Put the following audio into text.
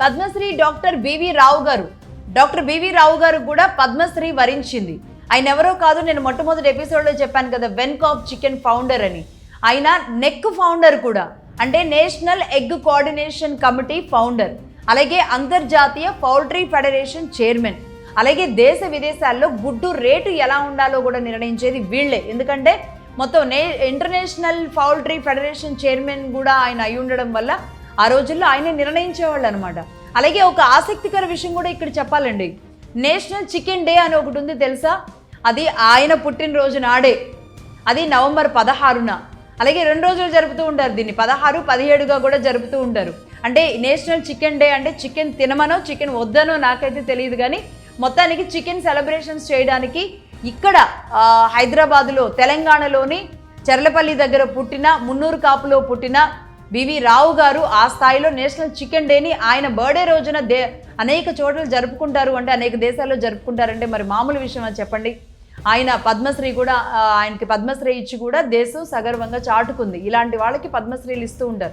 Padmashri doctor BV రావు గారు. Doctor BV రావు గారు కూడా పద్మశ్రీ వరించింది. ఆయన ఎవరో కాదు, నేను మొట్టమొదటి ఎపిసోడ్లో చెప్పాను కదా, వెన్కాప్ చికెన్ ఫౌండర్ అని. ఆయన నెక్ ఫౌండర్ కూడా, అంటే national egg coordination committee founder, అలాగే అంతర్జాతీయ పౌల్ట్రీ ఫెడరేషన్ చైర్మన్, అలాగే దేశ విదేశాల్లో గుడ్డు రేటు ఎలా ఉండాలో కూడా నిర్ణయించేది వీళ్ళే. ఎందుకంటే మొత్తం ఇంటర్నేషనల్ పౌల్ట్రీ ఫెడరేషన్ చైర్మన్ కూడా ఆయన అయి ఉండడం వల్ల ఆ రోజుల్లో ఆయనే నిర్ణయించేవాళ్ళు అనమాట. అలాగే ఒక ఆసక్తికర విషయం కూడా ఇక్కడ చెప్పాలండి. నేషనల్ చికెన్ డే అని ఒకటి ఉంది తెలుసా? అది ఆయన పుట్టినరోజు నాడే, అది నవంబర్ 16న. అలాగే 2 రోజులు జరుపుతూ ఉంటారు దీన్ని, 16, 17గా కూడా జరుపుతూ ఉంటారు. అంటే నేషనల్ చికెన్ డే అంటే చికెన్ తినమనో చికెన్ వద్దనో నాకైతే తెలియదు, కానీ మొత్తానికి చికెన్ సెలబ్రేషన్స్ చేయడానికి ఇక్కడ హైదరాబాదులో, తెలంగాణలోని చెర్లపల్లి దగ్గర పుట్టిన, మున్నూరు కాపులో పుట్టిన బివి రావు గారు ఆ స్థాయిలో నేషనల్ చికెన్ డేని ఆయన బర్త్డే రోజున అనేక చోట్ల జరుపుకుంటారు. అంటే అనేక దేశాల్లో జరుపుకుంటారంటే మరి మామూలు విషయం అని చెప్పండి. ఆయన పద్మశ్రీ కూడా, ఆయనకి పద్మశ్రీ ఇచ్చి కూడా దేశం సగర్వంగా చాటుకుంది. ఇలాంటి వాళ్ళకి పద్మశ్రీలు ఇస్తూ ఉంటారు.